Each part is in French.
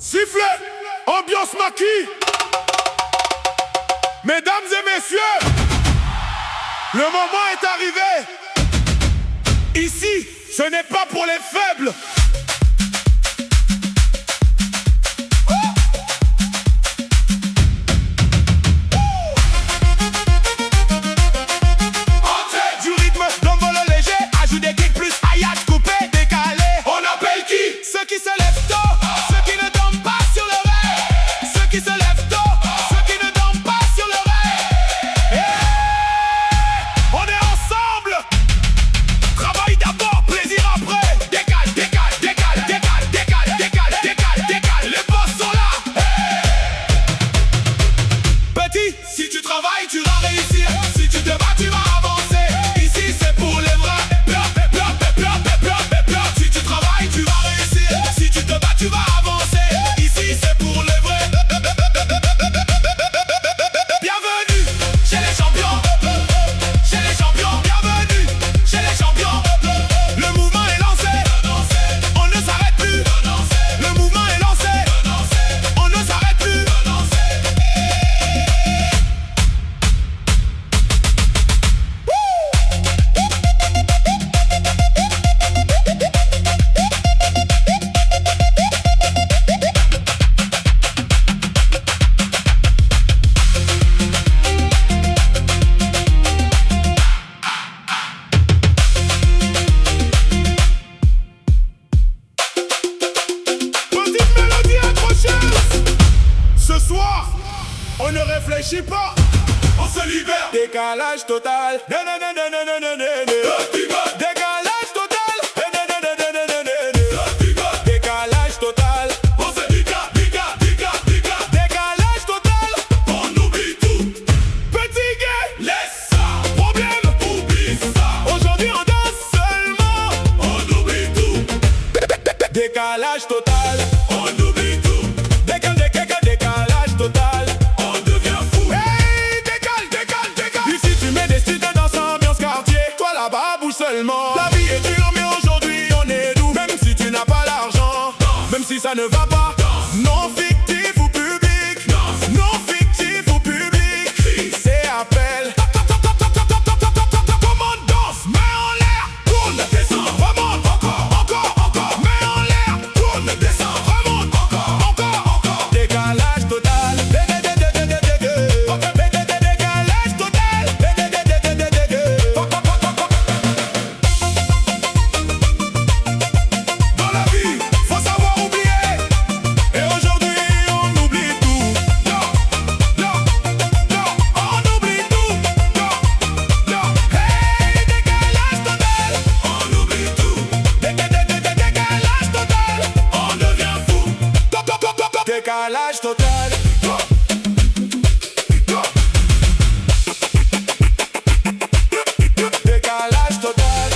Sifflet, ambiance maquis. Mesdames et messieurs, le moment est arrivé. Ici, ce n'est pas pour les faibles. Du rythme, l'envol léger, ajoute des kicks plus hi-hat coupé, décalé. On appelle qui? Ceux qui se lèvent tôt, ceux qui ne dorment pas sur le rêve. Ceux qui se lèvent tôt, ceux qui ne dorment pas sur le rêve. Yeah, on est ensemble. Travail d'abord, plaisir après. Décale, décale, décale, décale, décale, décale, décale, décale. Les boss sont là. Hey. Petit, si tu travailles, tu vas réussir. Si tu te bats, tu vas avancer. Ici, c'est pour les vrais. Si tu travailles, tu vas réussir. Si tu te bats, tu vas avancer. Ici, c'est pour les vrais. Bienvenue chez les champions. Chez les champions, bienvenue chez les champions. Le mouvement est lancé. On ne s'arrête plus. Le mouvement est lancé. On ne s'arrête plus. Petite mélodie accrocheuse. Ce soir, on ne réfléchit pas, on se libère. Décalage total. Décalage total. Décalage total. On se décalage total. On oublie tout. Petit gay, laisse ça. Problème, oublie ça. Aujourd'hui on danse seulement. On oublie tout. Décalage total. On oublie tout. Décalage total. On devient fou. Hey, décale. Ici tu mets des styles dans cette ambiance quartier. Toi là-bas bouge seulement. La vie est dure mais aujourd'hui on est doux. Même si tu n'as pas l'argent, même si ça ne va pas. Non fictif ou public. Non fictif ou public. C'est appel. Comment danse, mets en l'air. Tourne, descend, remonte. Encore. Mets en l'air. Tourne, descend, remonte. Encore. Décalage total. Décalage total. Dans la vie, faut savoir oublier. Et aujourd'hui, on oublie tout. Non, on oublie tout. Non. Hey, décalage total. On oublie tout. Décalage total. On devient fou. Décalage total. Décalage total.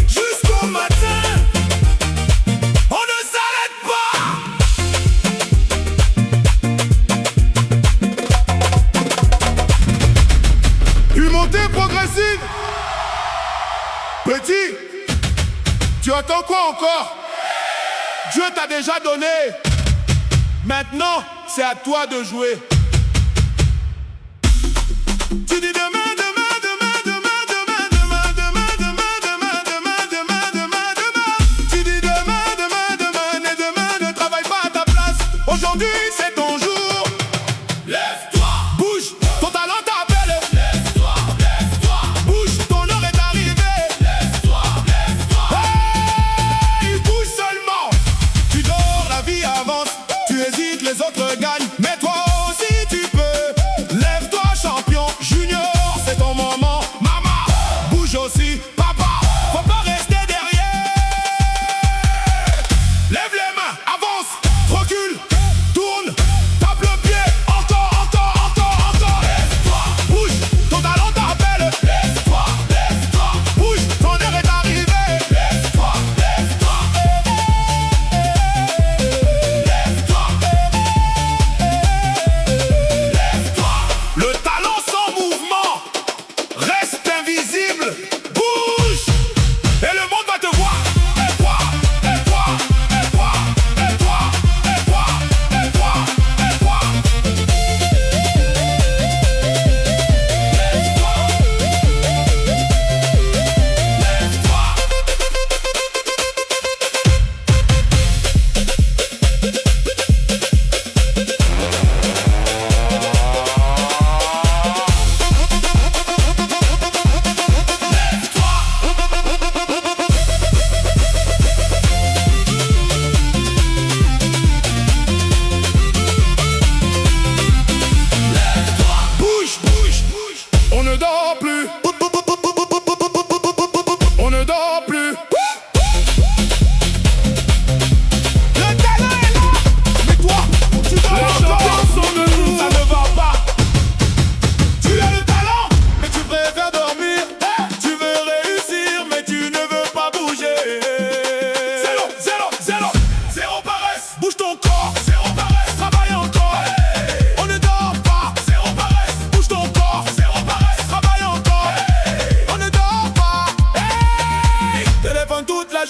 Jusqu'au matin, on ne s'arrête pas. Une montée progressive. Petit, tu attends quoi encore? Dieu t'a déjà donné. Maintenant, c'est à toi de jouer. Tu dis demain. Tu dis demain, et demain ne travaille pas à ta place. Aujourd'hui, c'est ton jour. Lève-toi. Bouge, ton talent t'appelle. Lève-toi. Bouge, ton heure est arrivée. Lève-toi. Hey, bouge seulement. Tu dors, la vie avance. Tu hésites, les autres gagnent. Mais toi aussi tu peux. Lève-toi, champion junior.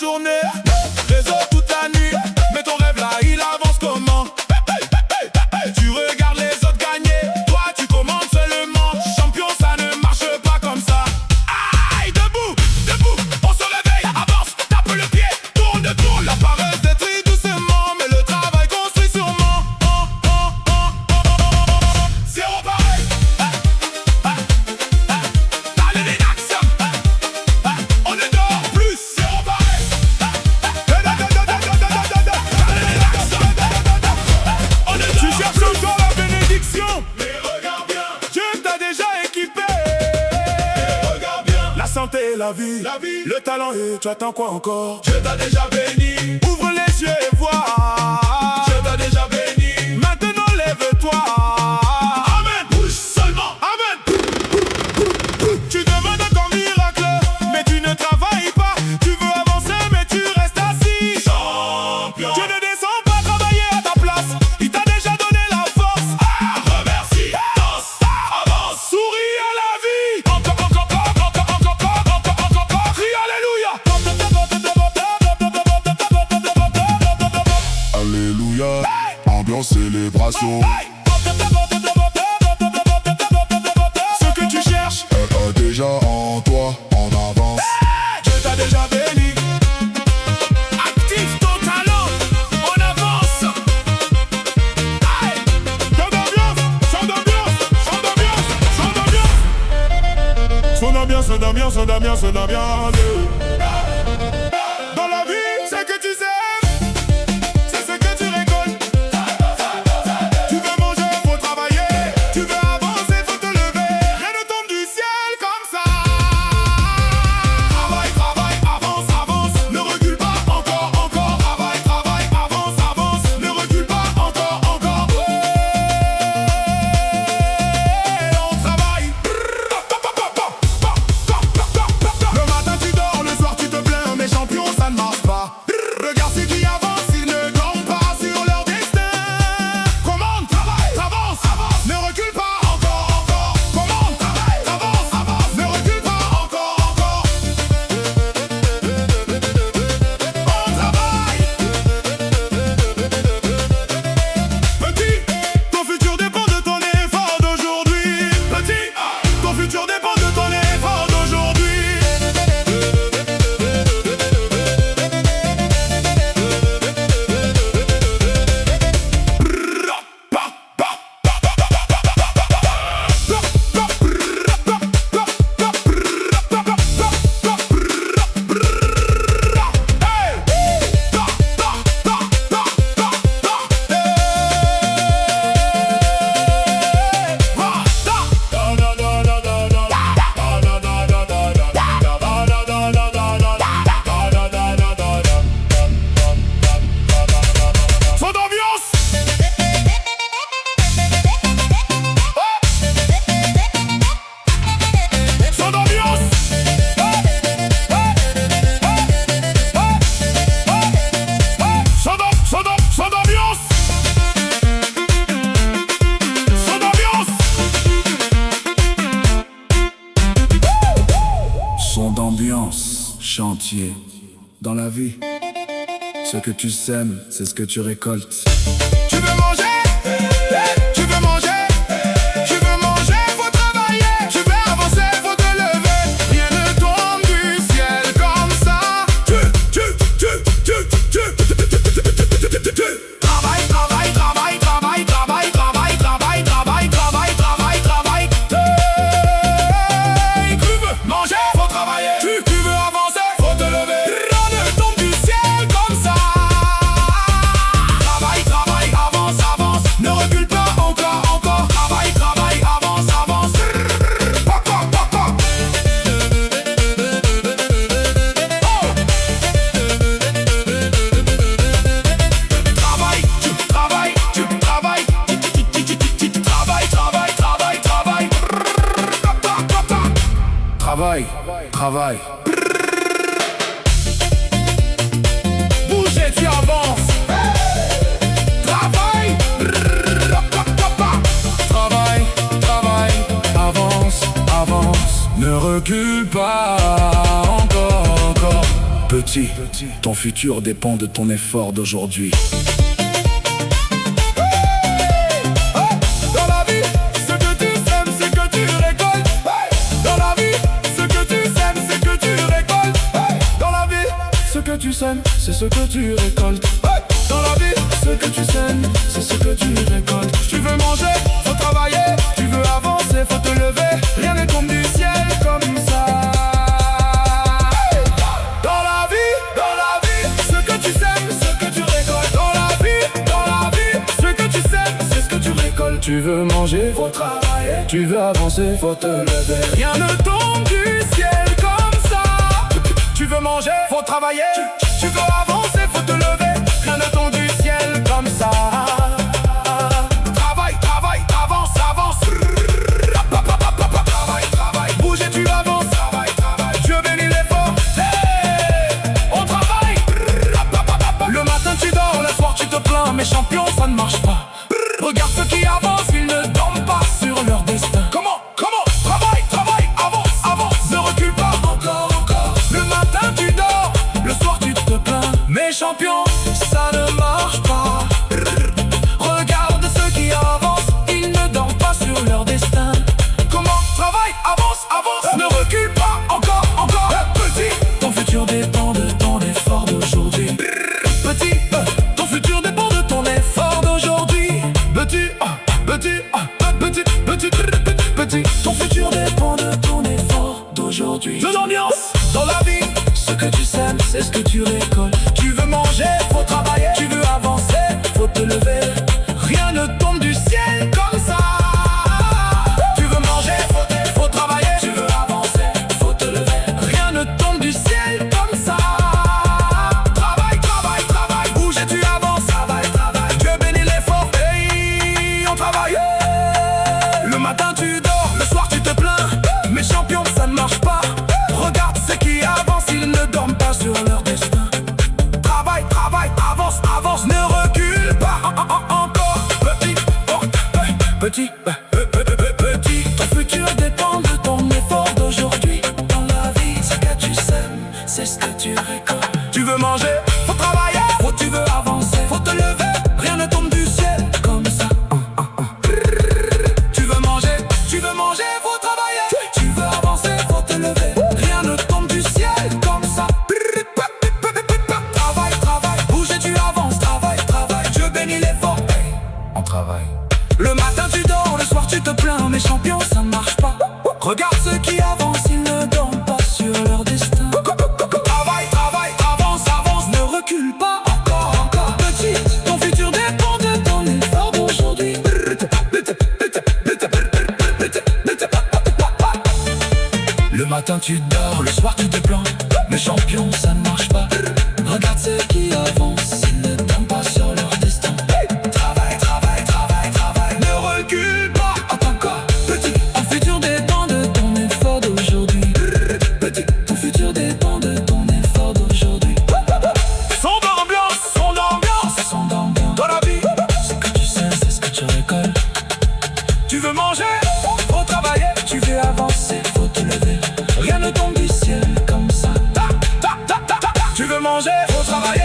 journée, réseau toute la nuit. Mais ton rêve là, il avance comment? Tu regardes les autres gagner, toi tu commandes seulement. Champion, ça ne marche pas comme ça. Aïe, debout, debout, on se réveille, avance, tape le pied, tourne, tourne. La paresse détruit doucement, mais le travail construit sûrement. Zéro pareil. Dans les rédactions, on ne dort plus. Zéro pareil. Dans les rédactions, on ne dort plus. Tu cherches encore la bénédiction, mais regarde bien, Dieu t'a déjà équipé. Mais regarde bien, la santé et la vie, le talent et tu attends quoi encore? Dieu t'a déjà béni. Ouvre les yeux et vois. Dieu t'a déjà béni. Maintenant lève-toi. Amen. Bouge seulement. Amen. Tu demandes encore miracle, mais tu ne travailles pas. Tu veux avancer, mais tu restes assis. Champion. Tu ne descends pas travailler à ta place. Il t'a déjà donné la force. Remercie, danse, avance, souris à la vie. Encore, crie alléluia. Alléluia, ambiance célébration. Ce que tu cherches, Déjà en toi, en avance. Dieu t'a déjà béni. Active ton talent, on avance. Aïe. Chant d'ambiance, chant d'ambiance, chant d'ambiance, chant d'ambiance. Son ambiance, son ambiance, son ambiance, son ambiance. Dans la vie, c'est que tu sèmes, c'est ce que tu récoltes. Tu veux manger, faut travailler. Tu veux avancer, faut te lever. Rien ne tombe du ciel comme ça. Travaille, travaille, avance, avance. Ne recule pas, encore, encore. Travaille, travaille, avance, avance. Ne recule pas, encore, encore. On travaille. Le matin tu dors, le soir tu te plains, mais champion ça ne marche pas. Regarde ceux qui avancent, ils ne dorment pas sur leur destin. Commande, travaille, avance, avance, ne recule pas, encore, encore. Commande, travaille, avance, avance, ne recule pas, encore, encore. On travaille. Petit, ton futur dépend de ton effort d'aujourd'hui. Petit, ton futur dépend de ton effort d'aujourd'hui. Son d'ambiance. Son d'ambiance. Son d'ambiance. Son d'ambiance. Son d'ambiance, chantier. Dans la vie, ce que tu sèmes, c'est ce que tu récoltes. Tu veux manger? Tu veux manger? Tu veux manger, faut travailler. Tu veux avancer, faut te lever. Rien ne tombe du ciel comme ça. Travaille, travaille, travaille, travaille, travaille, travaille, travaille, travaille, travaille, travaille, travaille. Tu veux manger, faut travailler. Tu veux avancer, faut te lever. Rien ne tombe du ciel comme ça. Travaille, travaille, avance, avance. Ne recule pas, encore, encore. Travaille, travaille, avance, avance. Travaille, tu travailles, tu travailles. Travaille, travaille, travaille, travaille. Travail, travail. Bouge et tu avances. Travaille. Travail, travail. Avance, avance. Ne recule pas. Encore, encore. Petit Petit, ton futur dépend de ton effort d'aujourd'hui. Dans la vie, ce que tu sèmes, c'est que tu récoltes. Dans la vie, ce que tu sèmes, c'est que tu récoltes. Dans la vie, ce que tu sèmes, c'est ce que tu récoltes. Dans la vie, ce que tu sèmes, c'est ce que tu récoltes. Tu veux manger, faut travailler. Tu veux avancer, faut te lever. Rien ne tombe du ciel comme ça. Dans la vie, ce que tu sèmes, ce que tu récoltes. Dans la vie, ce que tu sèmes, c'est ce que tu récoltes. Tu veux manger, faut travailler. Tu veux avancer, faut te lever. Rien ne tombe du ciel comme ça. Tu veux manger, faut travailler. Tu veux avancer, faut te lever. Rien ne tombe du ciel comme ça. Travaille, travaille, avance, avance. Travaille, travaille, bouge et tu avances. Travaille, travaille, Dieu bénit l'effort. On travaille. Le matin tu dors, le soir tu te plains. Mais champion, ça ne marche pas. Regarde ceux qui avancent, ils ne dorment pas sur leur destin. Comment? Travaille, travaille, avance, avance. Ne recule pas, encore, encore. Le matin tu dors, le soir tu te plains. Mais champion, ça ne marche pas. Regarde ceux qui avancent, ils ne dorment pas sur leur destin. Comment? Travaille, avance, avance. Ne recule pas, encore, encore. Petit, ton futur dépend de ton effort d'aujourd'hui. Petit, ton futur dépend de ton effort d'aujourd'hui. Petit, ton futur dépend de ton effort d'aujourd'hui. De l'ambiance dans la vie, ce que tu sèmes, c'est ce que tu récoltes. Tu veux manger, faut travailler. Tu veux avancer, faut te lever. Rien ne tombe du ciel comme ça. Tu veux manger, faut travailler. Tu veux avancer, faut te lever. Rien ne tombe du ciel comme ça. Travaille, travaille, travaille, bouge et tu avances. Travaille, travaille, Dieu bénit l'effort. Hey, on travaille. Le matin tu dors, le soir tu te plains. Mais champion, ça ne marche pas. Regarde ceux qui avancent, ils ne dorment pas sur leur destin. Travaille, travaille, avance, avance, ne recule pas. Encore, petit, petit, ton futur dépend de ton effort d'aujourd'hui. Dans la vie, ce que tu sèmes, c'est ce que tu récoltes. Tu veux manger, faut travailler. Tu veux avancer, faut te lever. Rien ne tombe du ciel comme ça. Tu veux manger, faut travailler. Tu veux avancer, faut te lever. Rien ne tombe du ciel comme ça. Travaille, travaille, bouge et tu avances. Travaille, travaille, Dieu bénit l'effort. On travaille. Le matin tu dors, le soir tu te plains. Mais champion, ça ne marche pas. Regarde ceux qui avancent, ils ne dorment pas sur leur destin. Travaille, travaille, avance, avance, ne recule pas. Encore, encore, petit, ton futur dépend de ton effort d'aujourd'hui. Le matin tu dors, le soir tu te plains. Mais champion, ça ne marche pas. Regarde ceux qui avancent, ils ne dorment pas sur leur destin. Travaille, travaille, travaille, travaille, ne recule pas. Encore, petit, ton futur dépend de ton effort d'aujourd'hui. Petit, ton futur dépend de ton effort d'aujourd'hui. Son d'ambiance, dans la vie. Ce que tu sais, c'est ce que tu récoltes. Tu veux manger, faut travailler. Tu veux avancer, faut te lever. Rien ne tombe du ciel comme ça. Tu veux manger, faut travailler.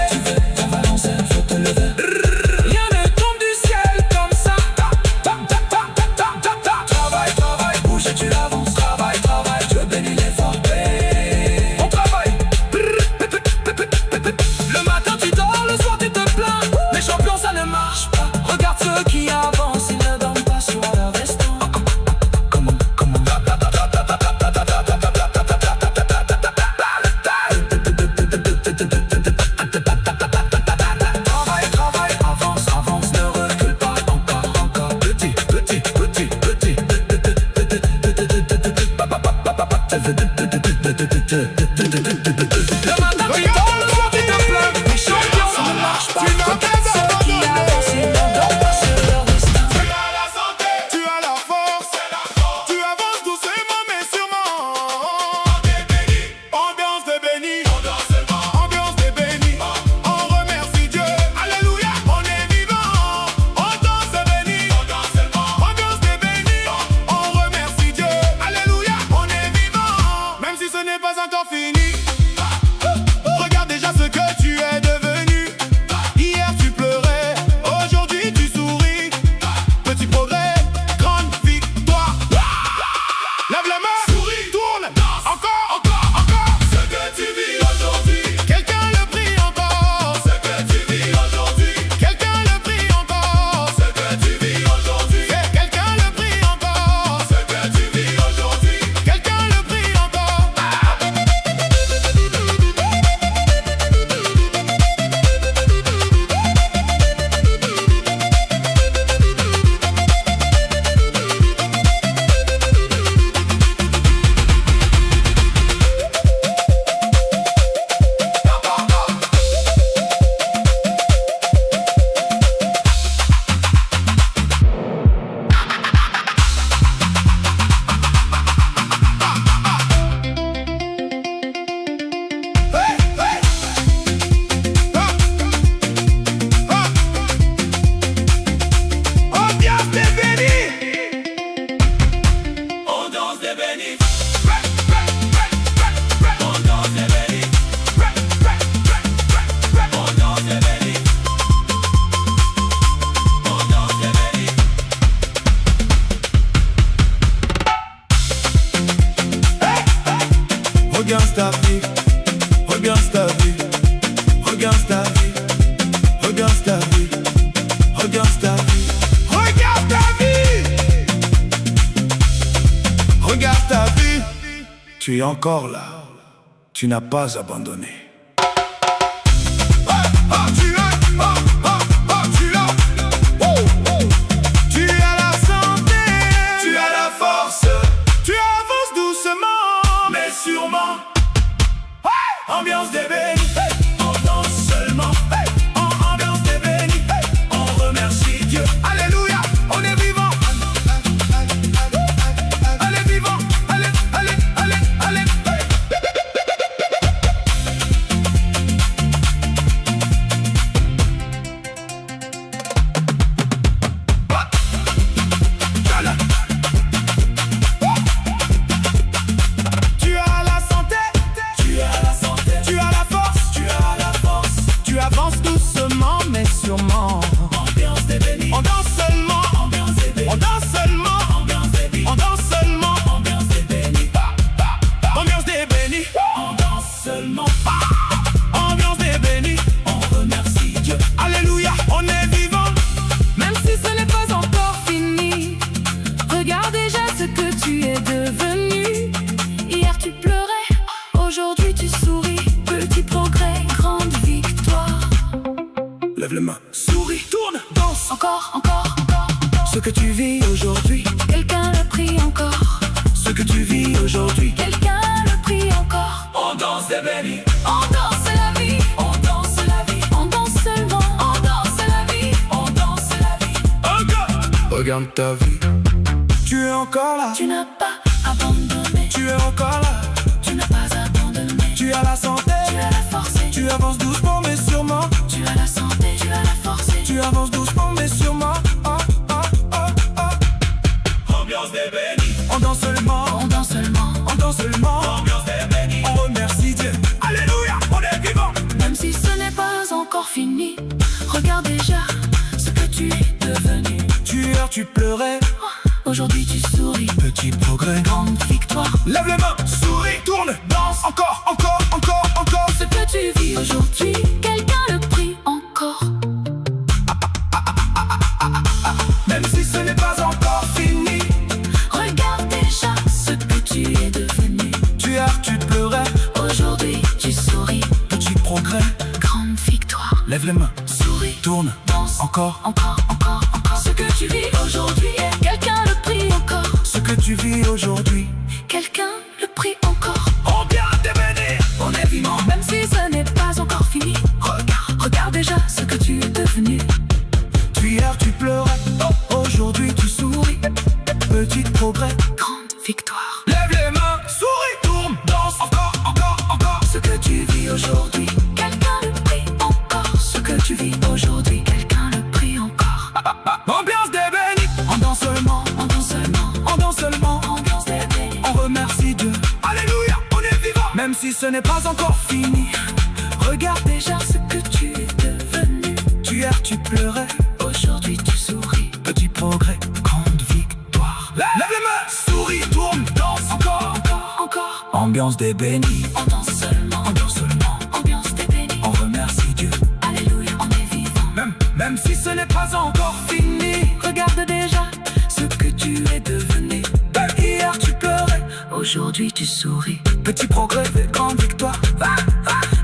Tu es encore là. Tu n'as pas abandonné. Tu as la santé, tu as la force, tu avances doucement, mais sûrement. Ambiance des bénis, on danse seulement. En ambiance des bénis, on remercie Dieu. Alléluia, on est vivant. Allez vivant, allez, allez, allez, allez. Tu as la santé, tu as la santé, tu as la force, tu as la force. Tu avances doucement mais sûrement. Ambiance des bénis, on danse seulement. Ambiance des bénis, on danse seulement. Ambiance des bénis, on danse seulement. Ambiance des bénis, ambiance des bénis, on danse seulement. Ambiance des bénis, on remercie Dieu. Alléluia, on est vivant. Même si ce n'est pas encore fini, regarde déjà ce que tu es devenu. Hier tu pleurais, aujourd'hui tu souris. Petit progrès, grande victoire. Lève les mains, souris, tourne, danse. Encore, encore, encore, encore. Ce que tu vis aujourd'hui, Quelqu'un le prie encore. ce que tu vis aujourd'hui. Quelqu'un le prie encore. On danse des bénis. On danse la vie, on danse la vie. On danse seulement, on danse la vie. On danse la vie. Encore. Regarde ta vie. Tu es encore là. Tu n'as pas abandonné. Tu es encore là. Tu n'as pas abandonné. Tu as la santé. Tu as la force. Tu avances doucement mais sûrement. Tu as la santé. Tu as la force. Tu avances doucement mais sûrement. Ambiance des bénis. On danse seulement. On danse seulement. On danse seulement. Ambiance des bénis. On remercie Dieu. Alléluia, on est vivant. Même si ce n'est pas encore fini, regarde déjà ce que tu es devenu. Tu pleurais. Aujourd'hui tu souris. Petit progrès. Grande victoire. Lève les mains, souris, tourne, danse. Encore, encore, encore, encore. Ce que tu vis aujourd'hui, quelqu'un le prie encore. Même si ce n'est pas encore fini. Regarde déjà ce que tu es devenu. Tu pleurais. Aujourd'hui tu souris. Petit progrès. Grande victoire. Lève les mains, Souris, tourne, danse. encore. Encore, encore, encore. Ce que tu vis aujourd'hui, quelqu'un le prie encore. Ce que tu vis aujourd'hui. Quelqu'un le prie encore. On vient te bénir. On est vivant. Même si ce n'est pas encore fini, regarde déjà ce que tu es devenu. Hier tu pleurais. Aujourd'hui tu souris. Petit progrès. Grande victoire. Lève les mains, souris, tourne, danse. Encore, encore, encore. Ce que tu vis aujourd'hui, quelqu'un le prie encore. Ce que tu vis aujourd'hui, quelqu'un le prie encore. Ambiance des bénis. On danse seulement. On danse seulement. On danse seulement. Ambiance des bénis. On remercie Dieu. Alléluia, on est vivant. Même si ce n'est pas encore fini. Regarde déjà ce que tu es devenu. Hier tu pleurais. Aujourd'hui tu souris. Petit progrès, grande victoire. Lève les mains, souris, tourne, danse. Encore, Encore, encore. ambiance des bénis. On danse seulement. On danse seulement. Ambiance des bénis. On remercie Dieu. Alléluia, on est vivant. Même si ce n'est pas encore fini. Regarde déjà ce que tu es devenu. Hier tu pleurais. Aujourd'hui tu souris. Petit progrès, grande victoire.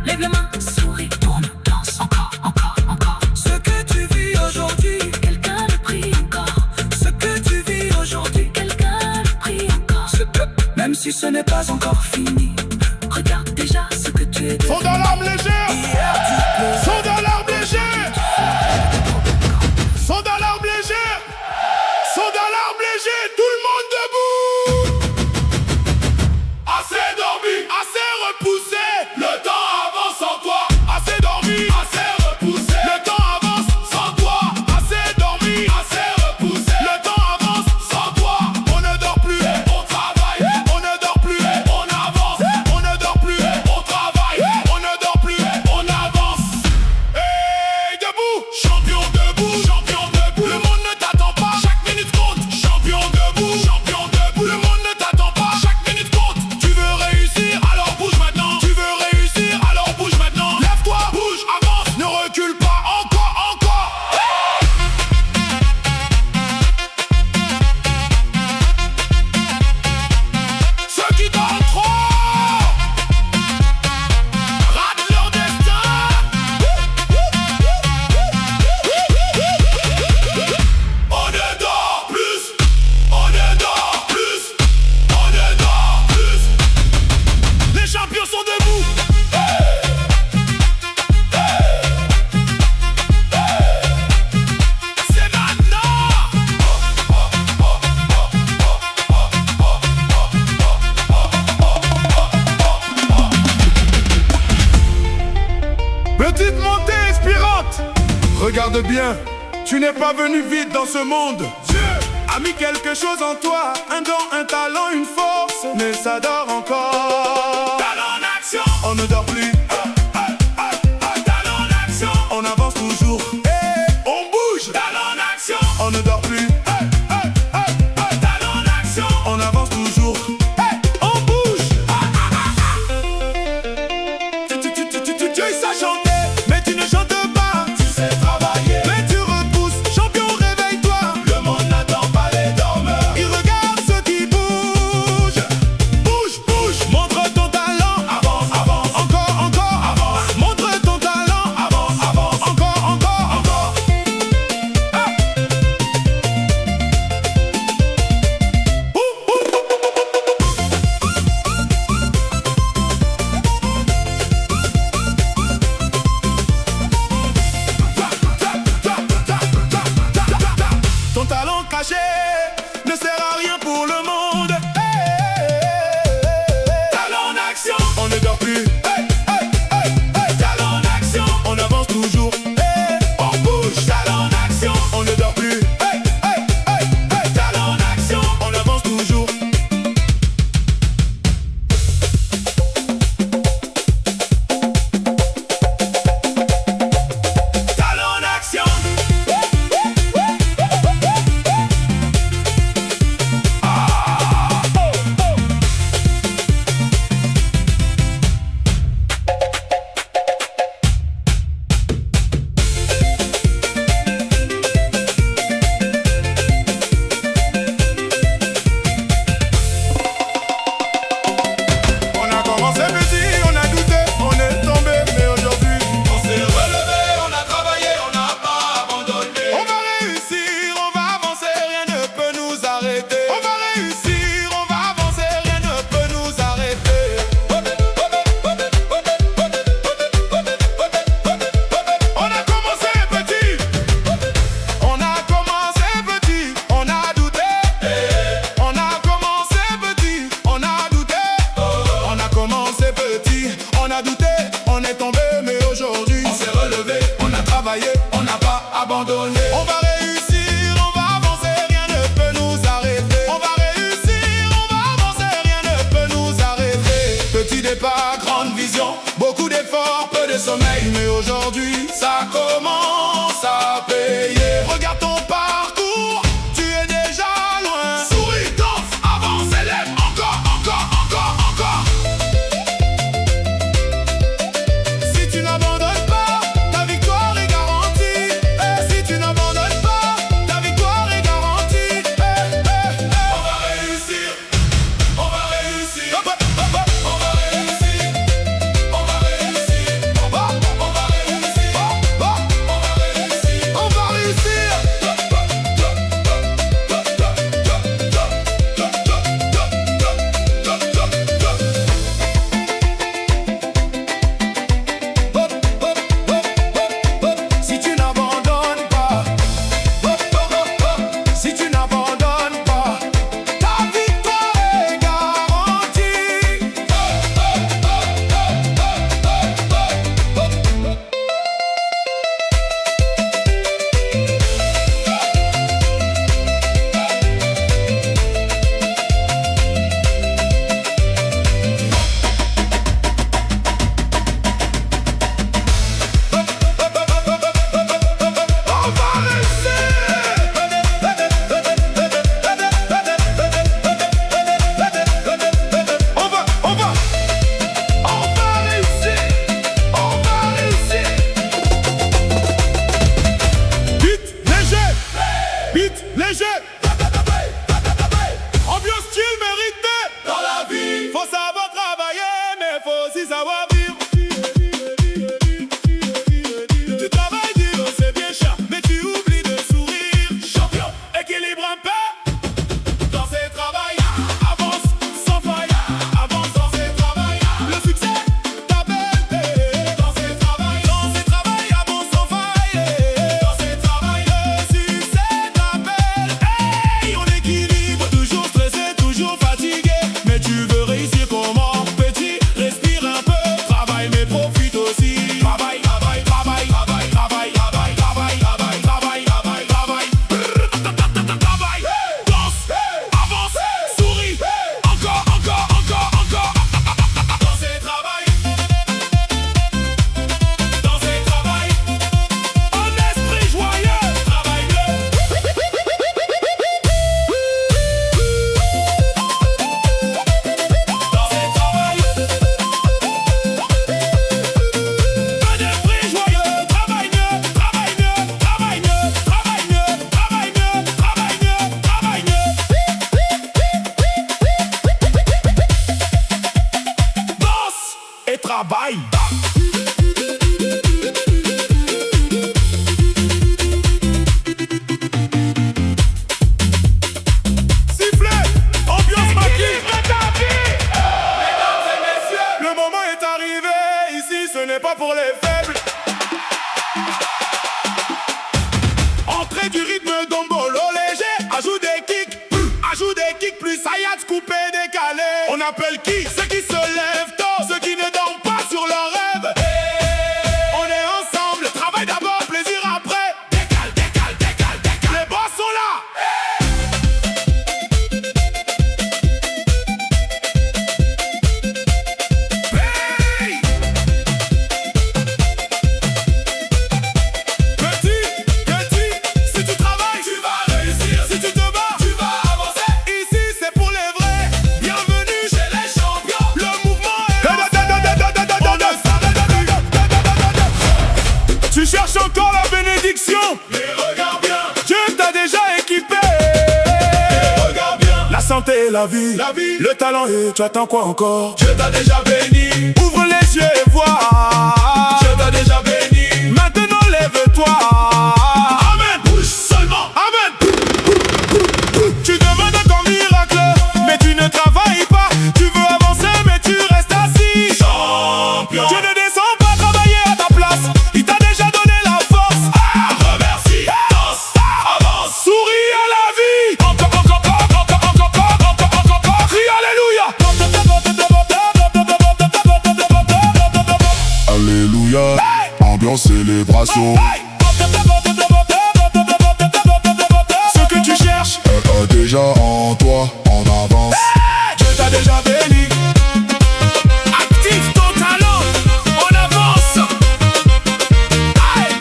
Lève les mains, souris. Tourne, Danse encore, encore, encore. ce que tu vis aujourd'hui. Quelqu'un le prie encore. Ce que tu vis aujourd'hui. Quelqu'un le prie encore. Même si ce n'est pas encore fini. Regarde déjà ce que tu es Sont devenu. dans l'arme légère. Hier tu pleurais. Sont dans l'arme légère. Sont dans l'arme légère. Sont dans l'arme légère. Tout le monde debout. Assez dormi, assez repoussé. Le temps avance sans toi. Assez dormi, assez repoussé. Le temps avance sans toi. Assez dormi, assez repoussé. Le temps avance sans toi. On ne dort plus, on travaille. On ne dort plus, on avance. Regarde bien, tu n'es pas venu vite dans ce monde. Dieu a mis quelque chose en toi, un don, un talent, une force, mais ça dort encore. Talent en action, on ne dort plus. Talent en action, on avance toujours. On bouge. Talent en action, on ne dort plus. Talent en action, on avance toujours. On bouge. Tu sais chanter, mais tu ne chantes pas. Tu sais travailler, mais tu repousses. Champion, réveille-toi. Le monde n'attend pas les dormeurs. Il regarde ceux qui bougent. Bouge, bouge. Montre ton talent. Avance, avance. Encore, encore. Avance. Montre ton talent. Avance, avance. Encore, encore, encore. Ton talent caché ne sert à rien pour le monde. Talent en action, on ne dort plus. Talent en action, on avance toujours. On bouge. Talent en action, on ne dort plus. Talent en action, on avance toujours. Talent en action. On a commencé petit, on a douté, on est tombé, mais aujourd'hui on s'est relevé, on a travaillé, on n'a pas abandonné. On va réussir, on va avancer, rien ne peut nous arrêter. On va réussir, on va avancer, rien ne peut nous arrêter. On a commencé petit, on a commencé petit, on a douté. On a commencé petit, on a douté. On a commencé petit, on a douté, on est tombé, mais aujourd'hui on s'est relevé, on a travaillé, on n'a pas abandonné. On va réussir, on va avancer, rien ne peut nous arrêter. On va réussir, on va avancer, rien ne peut nous arrêter. Petit départ, grande vision, beaucoup d'efforts, peu de sommeil, mais aujourd'hui ça commence à payer. Regarde ton parcours, tu es déjà loin. Souris, danse, avance, élève, encore, encore, encore, encore. Si tu n'abandonnes pas, ta victoire est garantie. Si tu n'abandonnes pas, ta victoire est garantie. On va réussir, on va réussir. On va réussir, on va réussir. On va réussir, on va réussir. On va réussir. appelle qui? Ceux qui se lèvent tôt, ceux qui ne dorment pas sur leurs rêves. On est ensemble, travail d'abord, plaisir après. Décale, décale, décale, décale. Les boss sont là. Hey! Petit, si tu travailles, tu vas réussir. Si tu te bats, tu vas avancer. Ici, c'est pour les vrais. Bienvenue chez les champions. Le mouvement est lancé. On ne s'arrête plus. Tu cherches encore la bénédiction. Mais regarde bien, Dieu t'a déjà équipé. Mais regarde bien, la santé et la vie, le talent et tu attends quoi encore? Dieu t'a déjà béni. Ouvre les yeux et vois. Dieu t'a déjà béni. Maintenant lève-toi. Amen. Bouge seulement. Amen. Tu demandes ton miracle, mais tu ne travailles pas. Tu veux avancer, mais tu restes assis. Champion. Tu ne descends pas travailler à ta place. Il t'a déjà donné la force. Remercie, danse, avance. Souris à la vie. Crie alléluia. Alléluia, ambiance célébration. Ce que tu cherches, Déjà en toi, en avance. Dieu t'a déjà béni. Active ton talent, on avance. Aïe.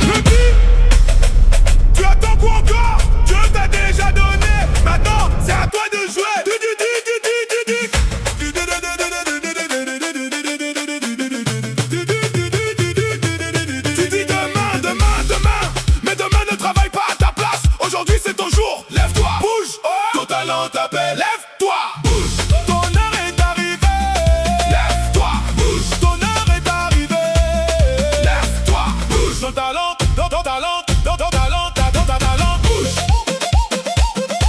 Petit, tu attends quoi encore? Dieu t'a déjà donné. Maintenant, c'est à toi de jouer. Tu dis demain, demain, demain. Mais demain ne travaille pas à ta place. Aujourd'hui c'est ton jour. Lève-toi, bouge. Ton talent t'appelle. Lève-toi, bouge. Ton heure est arrivée. Lève-toi, bouge. Ton heure est arrivée. Lève-toi, bouge. Ton talent, ton talent, ton talent, ton talent, bouge.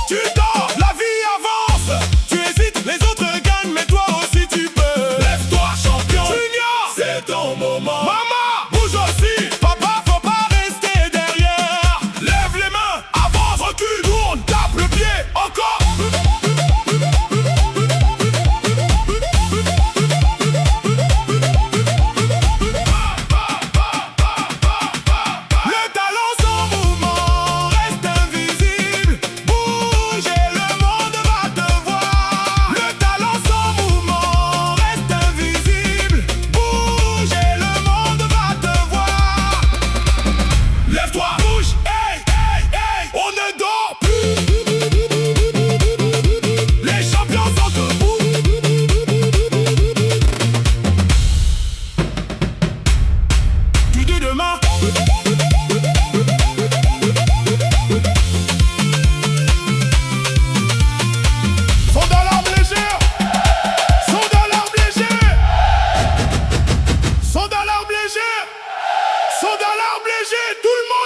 Tu dors, la vie avance. Tu hésites, les autres gagnent, mais toi aussi tu peux. Lève-toi, champion. Junior, c'est ton moment. Maman, bouge aussi. Papa, faut pas rester derrière. Lève les mains, avance, recule, tourne, tape le pied, encore. Le talent sans mouvement reste invisible. Bouge et le monde va te voir. Le talent sans mouvement reste invisible. Bouge et le monde va te voir. Lève-toi, bouge, hey, hey, hey. On ne dort plus. Les champions sont debout. Tu dis demain. Sont dans l'arme légère. Sont dans l'arme légère. Sont dans l'arme légère. Sont dans l'arme légère. Tout le monde.